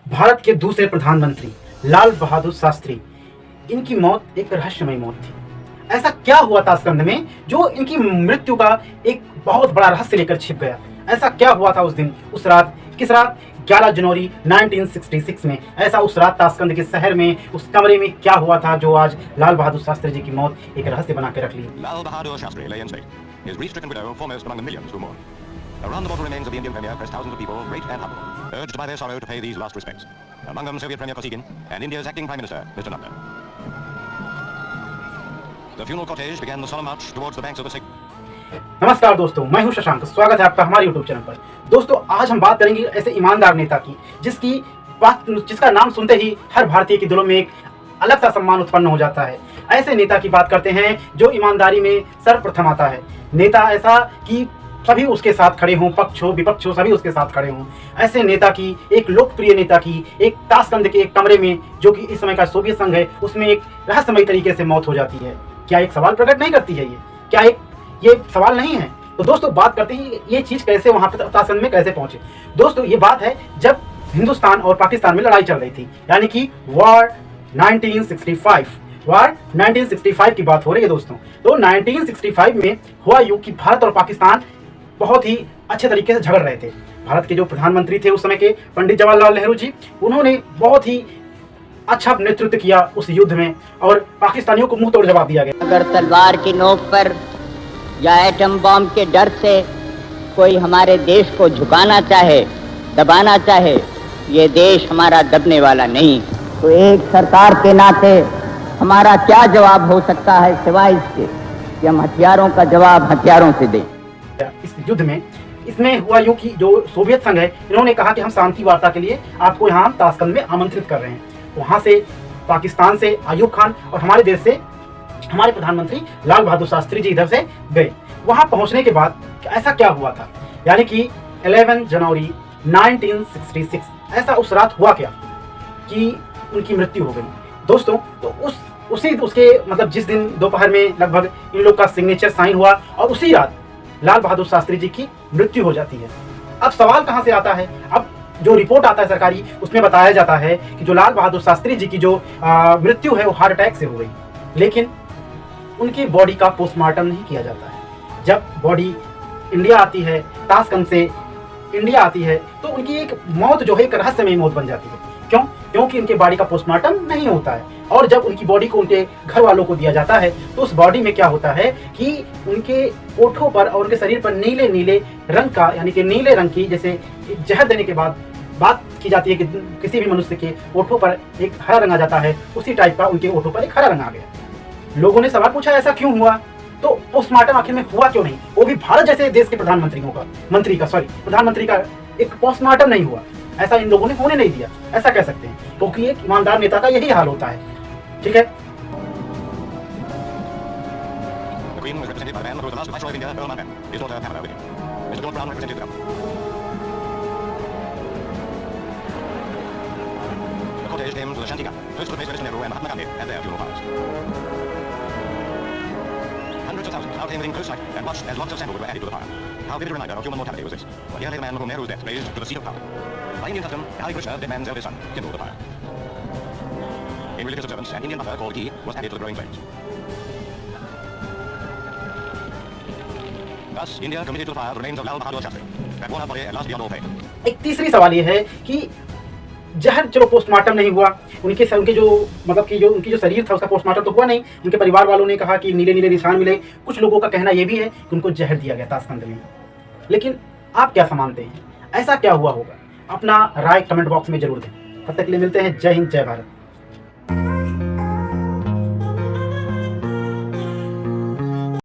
भारत के दूसरे प्रधानमंत्री लाल बहादुर शास्त्री, इनकी मौत एक रहस्यमय मौत थी। ऐसा क्या हुआ ताशकंद में जो इनकी मृत्यु का एक बहुत बड़ा रहस्य लेकर छिप गया? ऐसा क्या हुआ था उस दिन, उस रात? किस रात? 11 जनवरी 1966 में ऐसा उस रात ताशकंद के शहर में उस कमरे में क्या हुआ था जो आज लाल बहादुर शास्त्री जी की मौत एक रहस्य बना के रख ली। Lal Bahadur Shastri lay in state, his grief-stricken widow foremost among the millions who mourn. Around the mortal remains of the Indian Premier pressed thousands of people, great and humble, urged by their sorrow to pay these last respects. Among them Soviet Premier Kosygin and India's acting Prime Minister, Mr. Nanda. The funeral cortege began the solemn march towards the banks of the Sig. नमस्कार दोस्तों, मैं हूं शशांक। स्वागत है आपका हमारे YouTube channel पर। दोस्तों, आज हम बात करेंगे ऐसे ईमानदार नेता की जिसका नाम सुनते ही हर भारतीय के दिलों में एक अलग सा सम्मान उत्पन्न हो जाता है। ऐसे नेता की बात करते हैं जो ईमानदारी में सर्वप्रथम आता है। नेता ऐसा कि सभी उसके साथ खड़े हों, पक्ष हो विपक्ष हो, सभी उसके साथ खड़े हों। ऐसे नेता की, एक लोकप्रिय नेता की, एक ताशकंद के एक कमरे में जो कि इस समय का सोवियत संघ है, उसमें एक रहस्यमयी तरीके से मौत हो जाती है। क्या एक सवाल प्रकट नहीं करती है ये? क्या ये सवाल नहीं है? तो दोस्तों, बात करते हैं ये चीज कैसे वहां पर ताशकंद में कैसे पहुंचे। दोस्तों, ये बात है जब हिंदुस्तान और पाकिस्तान में लड़ाई चल रही थी, यानी कि वॉर 1965 की बात हो रही है दोस्तों। तो 1965 में हुआ यूं कि भारत और पाकिस्तान बहुत ही अच्छे तरीके से झगड़ रहे थे। भारत के जो प्रधानमंत्री थे उस समय के, पंडित जवाहरलाल नेहरू जी, उन्होंने बहुत ही अच्छा नेतृत्व किया उस युद्ध में और पाकिस्तानियों को मुंह तोड़ जवाब दिया गया। अगर तलवार की नोक पर या एटम बम के डर से कोई हमारे देश को झुकाना चाहे, दबाना चाहे, ये देश हमारा दबने वाला नहीं। तो एक सरकार के नाते हमारा क्या जवाब हो सकता है सिवाय इसके कि हम हथियारों का जवाब हथियारों से दें। इस युद्ध में इसमें हुआ यूं कि जो सोवियत संघ है, इन्होंने कहा कि हम शांति वार्ता के लिए आपको यहाँ ताशकंद में आमंत्रित कर रहे हैं। वहां से पाकिस्तान से अयूब खान और हमारे देश से हमारे प्रधानमंत्री लाल बहादुर शास्त्री जी इधर से गए। वहां पहुंचने के बाद ऐसा क्या हुआ था, यानी कि 11 जनवरी 1966 ऐसा उस रात हुआ क्या कि उनकी मृत्यु हो गई। दोस्तों, तो उसके मतलब जिस दिन दोपहर में लगभग इन लोग का सिग्नेचर साइन हुआ और उसी रात लाल बहादुर शास्त्री जी की मृत्यु हो जाती है। अब सवाल कहां से आता है? अब जो रिपोर्ट आता है सरकारी, उसमें बताया जाता है कि जो लाल बहादुर शास्त्री जी की जो मृत्यु है वो हार्ट अटैक से हो गई, लेकिन उनकी बॉडी का पोस्टमार्टम नहीं किया जाता है। जब बॉडी इंडिया आती है, ताशकंद से इंडिया आती है, तो उनकी एक मौत जो है एक रहस्यमय मौत बन जाती है। क्यों? क्योंकि उनके बॉडी का पोस्टमार्टम नहीं होता है और जब उनकी बॉडी को उनके घर वालों को दिया जाता है तो उस बॉडी में क्या होता है कि उनके ओठों पर और उनके शरीर पर नीले नीले रंग का, यानी कि नीले रंग की, जैसे जहर देने के बाद बात की जाती है कि किसी भी मनुष्य के ओठों पर एक हरा रंग आ जाता है, उसी टाइप का उनके ओठों पर एक हरा रंग आ गया। लोगों ने सवाल पूछा ऐसा क्यों हुआ, तो पोस्टमार्टम आखिर में हुआ क्यों नहीं? वो भी भारत जैसे देश के प्रधानमंत्री का एक पोस्टमार्टम नहीं हुआ। ऐसा इन लोगों ने होने नहीं दिया, ऐसा कह सकते हैं, क्योंकि एक ईमानदार नेता का यही हाल होता है। ठीक है। The Queen was represented by the man who was the last Viceroy of India, Earl Monmouth. His daughter Pamela with him. Mr. George Brown represented the government. The cortege came to the Shanti Ghat, close to the place where Mr. Nehru and Mahatma Gandhi had their funeral pyres. Hundreds of thousands now came within close sight and watched as lots of sandalwood were added to the pyre. How vivid a reminder of human mortality was this? A year later, the man whom Nehru's death raised to the seat of power. By Indian custom, Hari Krishna, the dead man's eldest son, kindled the pyre. In religious observance, an Indian butter called ghee was added to the growing flames. Thus, India committed to the fire the remains of Lal Bahadur Shastri, that worn out body at last beyond all pain. एक तीसरी सवाल ये है कि जहर, चलो postmortem नहीं हुआ, उनके जो मतलब कि जो उनकी जो शरीर था उसका पोस्टमार्टम तो हुआ नहीं। उनके परिवार वालों ने कहा कि नीले नीले निशान मिले। कुछ लोगों का कहना यह भी है कि उनको जहर दिया गया ताशकंद में। लेकिन आप क्या मानते हैं, ऐसा क्या हुआ होगा? अपना राय कमेंट बॉक्स में जरूर दें। तब तक के लिए मिलते हैं। जय हिंद, जय भारत।